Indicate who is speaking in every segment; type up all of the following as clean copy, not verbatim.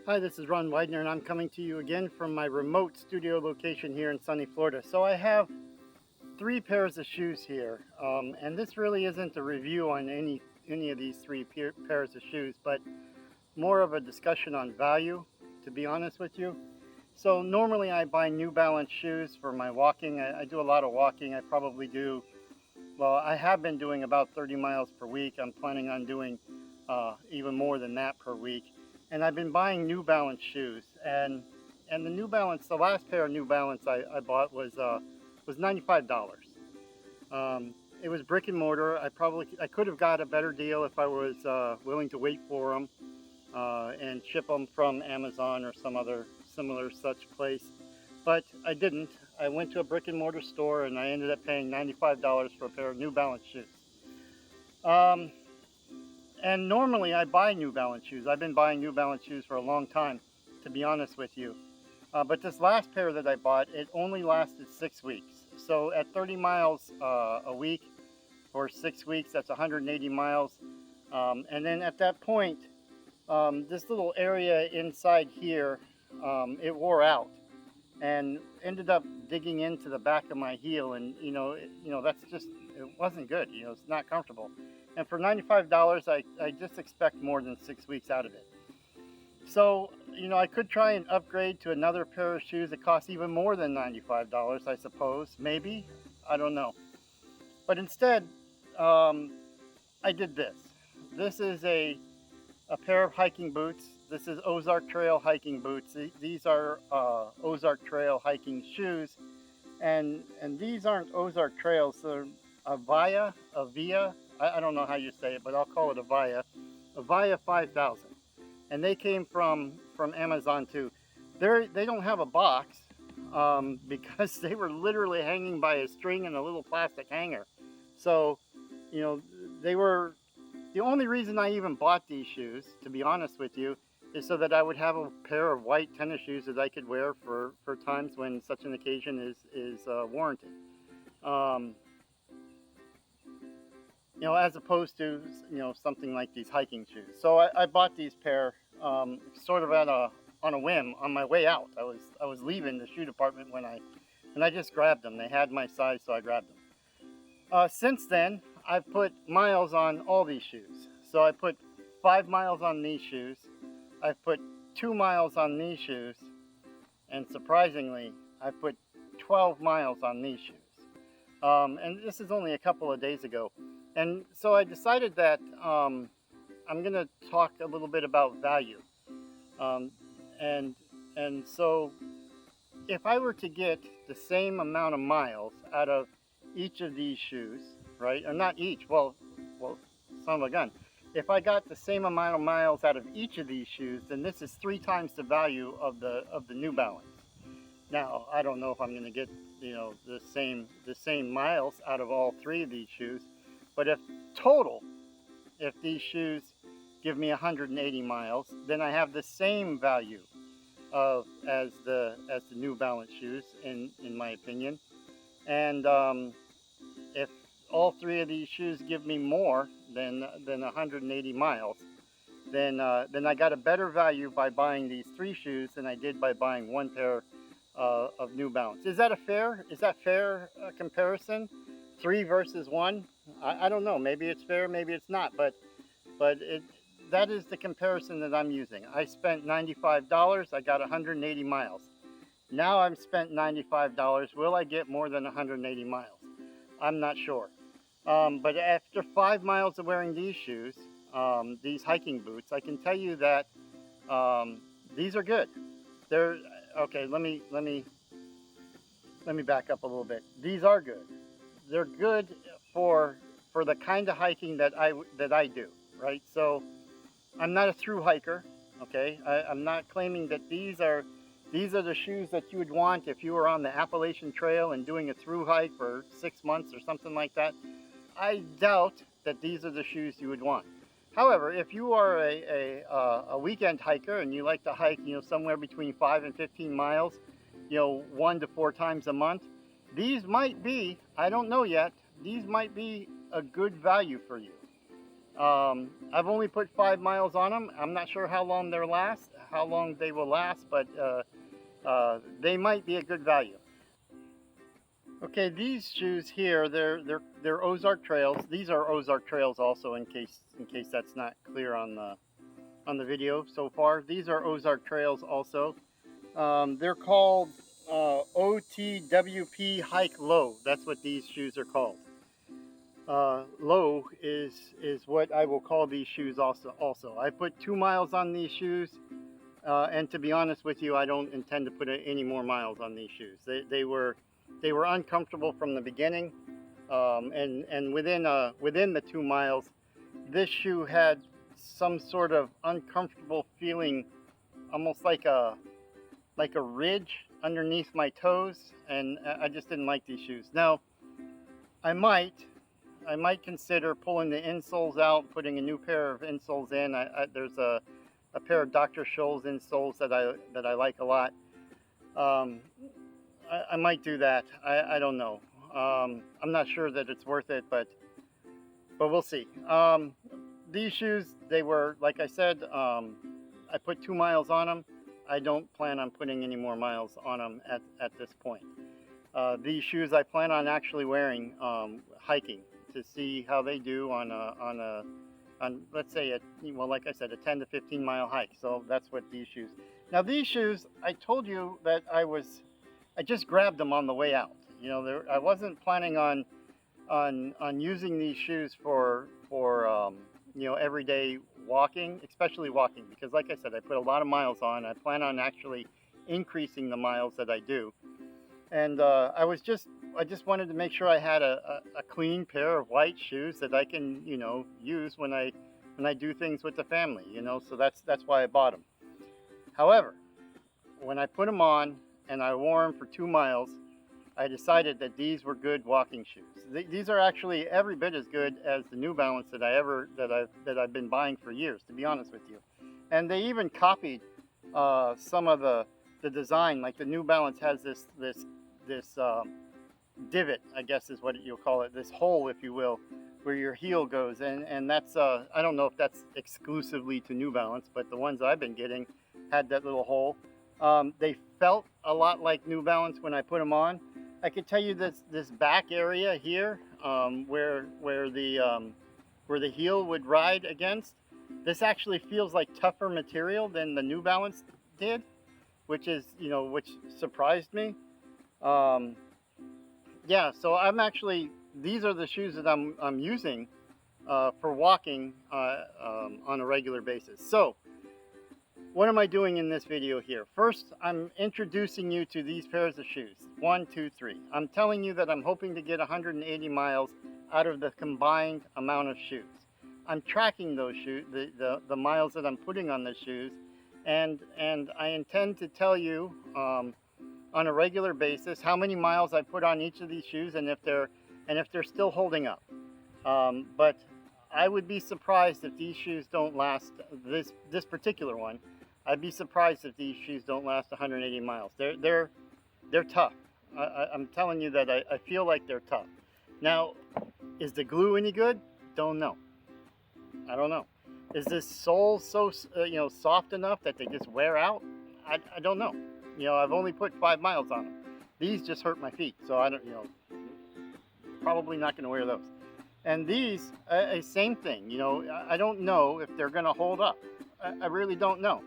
Speaker 1: Hi, this is Ron Widener, and I'm coming to you again from my remote studio location here in sunny Florida. So I have three pairs of shoes here, and this really isn't a review on any of these three pairs of shoes, but more of a discussion on value, to be honest with you. So normally I buy New Balance shoes for my walking. I do a lot of walking. I probably do, well, I have been doing about 30 miles per week. I'm planning on doing even more than that per week. And I've been buying New Balance shoes. And the New Balance, the last pair of New Balance I bought was $95. It was brick and mortar. I could have got a better deal if I was willing to wait for them and ship them from Amazon or some other similar such place. But I didn't. I went to a brick and mortar store and I ended up paying $95 for a pair of New Balance shoes. Um, and normally I buy New Balance shoes. I've been buying New Balance shoes for a long time, to be honest with you. But this last pair that I bought, it only lasted 6 weeks. So at 30 miles a week for 6 weeks, that's 180 miles. And then at that point, this little area inside here, it wore out and ended up digging into the back of my heel, and that's just, it wasn't good. It's not comfortable. And for $95, I just expect more than 6 weeks out of it. So I could try and upgrade to another pair of shoes that cost even more than $95, I suppose. Maybe, I don't know. But instead, I did this. This is a pair of hiking boots. This is Ozark Trail hiking boots. These are Ozark Trail hiking shoes, and these aren't Ozark Trails. They're Avia. I don't know how you say it, but I'll call it Avia 5000. And they came from Amazon too. They don't have a box because they were literally hanging by a string in a little plastic hanger. So, they were. The only reason I even bought these shoes, to be honest with you, is so that I would have a pair of white tennis shoes that I could wear for times when such an occasion is warranted. Um, as opposed to something like these hiking shoes. So I bought these pair sort of on a whim on my way out. I was leaving the shoe department when I just grabbed them. They had my size, so I grabbed them. Since then, I've put miles on all these shoes. So I put 5 miles on these shoes. I've put 2 miles on these shoes, and surprisingly, I put 12 miles on these shoes. And this is only a couple of days ago. And so I decided that I'm going to talk a little bit about value. Um, and so if I were to get the same amount of miles out of each of these shoes, right? Or not each, well, son of a gun. If I got the same amount of miles out of each of these shoes, then this is 3 times the value of the New Balance. Now, I don't know if I'm going to get the same miles out of all three of these shoes, but if these shoes give me 180 miles, then I have the same value as the New Balance shoes in my opinion. And if all three of these shoes give me more than 180 miles, then I got a better value by buying these three shoes than I did by buying one pair of New Balance. Is that fair comparison? Three versus one? I don't know. Maybe it's fair, maybe it's not. But that is the comparison that I'm using. I spent $95. I got 180 miles. Now I've spent $95. Will I get more than 180 miles? I'm not sure. But after 5 miles of wearing these shoes, these hiking boots, I can tell you that these are good. They're okay. Let me back up a little bit. These are good. They're good for the kind of hiking that I do. Right. So I'm not a through hiker. Okay. I'm not claiming that these are the shoes that you would want if you were on the Appalachian Trail and doing a through hike for 6 months or something like that. I doubt that these are the shoes you would want. However, if you are a weekend hiker and you like to hike, somewhere between 5 and 15 miles, 1 to 4 times a month, these might be, I don't know yet, these might be a good value for you. I've only put 5 miles on them. I'm not sure how long they will last, but they might be a good value. Okay, these shoes here, they're Ozark Trails. These are Ozark Trails also, in case that's not clear on the video so far. These are Ozark Trails also. They're called OTWP Hike Low. That's what these shoes are called. Low is what I will call these shoes also. I put 2 miles on these shoes, and to be honest with you, I don't intend to put any more miles on these shoes. They were uncomfortable from the beginning, and within the 2 miles, this shoe had some sort of uncomfortable feeling, almost like a ridge underneath my toes, and I just didn't like these shoes. Now, I might consider pulling the insoles out, putting a new pair of insoles in. There's a pair of Dr. Scholl's insoles that I like a lot. I might do that. I don't know. I'm not sure that it's worth it, but we'll see. These shoes, they were, like I said, I put 2 miles on them. I don't plan on putting any more miles on them at this point. These shoes I plan on actually wearing hiking to see how they do on let's say like I said, a 10 to 15 mile hike. So that's what these shoes. Now these shoes, I told you that I just grabbed them on the way out. You know, I wasn't planning on using these shoes for everyday walking, especially walking, because like I said, I put a lot of miles on. I plan on actually increasing the miles that I do. And I just wanted to make sure I had a clean pair of white shoes that I can, use when I do things with the family, so that's why I bought them. However, when I put them on and I wore them for 2 miles, I decided that these were good walking shoes. These are actually every bit as good as the New Balance that I've been buying for years, to be honest with you. And they even copied some of the design. Like the New Balance has this divot, I guess is what you'll call it, this hole, if you will, where your heel goes, and that's I don't know if that's exclusively to New Balance, but the ones I've been getting had that little hole. They felt a lot like New Balance when I put them on. I can tell you this back area here, where the heel would ride against, this actually feels like tougher material than the New Balance did, which surprised me. Yeah, so these are the shoes that I'm using for walking on a regular basis. So what am I doing in this video here? First, I'm introducing you to these pairs of shoes. 1, 2, 3. I'm telling you that I'm hoping to get 180 miles out of the combined amount of shoes. I'm tracking those shoes, the miles that I'm putting on the shoes, and I intend to tell you on a regular basis how many miles I put on each of these shoes, and if they're still holding up. But I would be surprised if these shoes don't last. This particular one, I'd be surprised if these shoes don't last 180 miles. They're tough. I'm telling you that I feel like they're tough. Now, is the glue any good? Don't know. I don't know. Is this sole so soft enough that they just wear out? I don't know. I've only put 5 miles on them. These just hurt my feet, so I don't. Probably not going to wear those. And these, same thing. I don't know if they're going to hold up. I really don't know.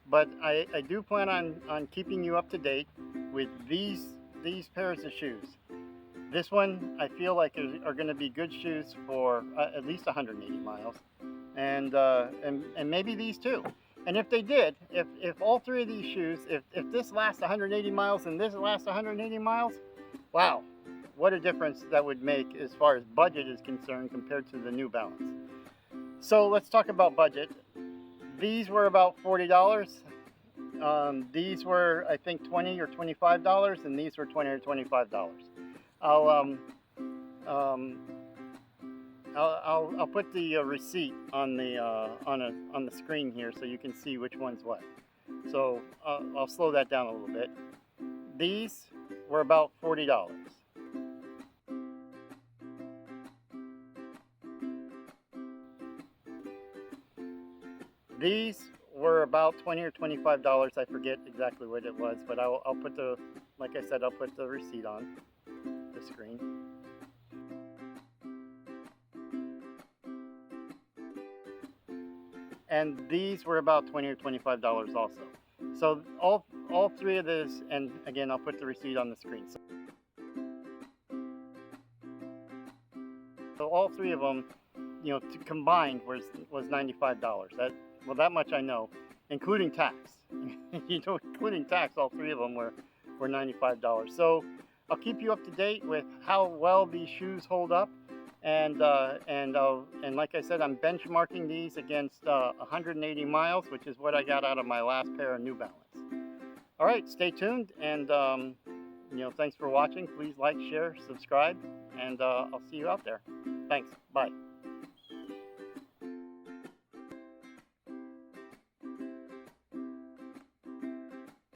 Speaker 1: But I do plan on keeping you up to date with these pairs of shoes. This one I feel like are going to be good shoes for at least 180 miles, and maybe these too. And if they did, if all 3 of these shoes, if this lasts 180 miles and this lasts 180 miles, wow, what a difference that would make as far as budget is concerned compared to the New Balance. So let's talk about budget. These were about $40. These were, I think, $20 or $25, and these were $20 or $25. I'll put the receipt on the screen here so you can see which one's what. So I'll slow that down a little bit. These were about $40. These were about $20 or $25. I forget exactly what it was, but I'll put the, like I said, I'll put the receipt on the screen. And these were about $20 or $25 also. So all three of this, and again, I'll put the receipt on the screen. So all three of them, you know, combined was $95. That much I know, including tax. You know, including tax, all three of them were $95. So I'll keep you up to date with how well these shoes hold up, and like I said, I'm benchmarking these against 180 miles, which is what I got out of my last pair of New Balance. All right, stay tuned, and you know, thanks for watching. Please like, share, subscribe, and I'll see you out there. Thanks. Bye.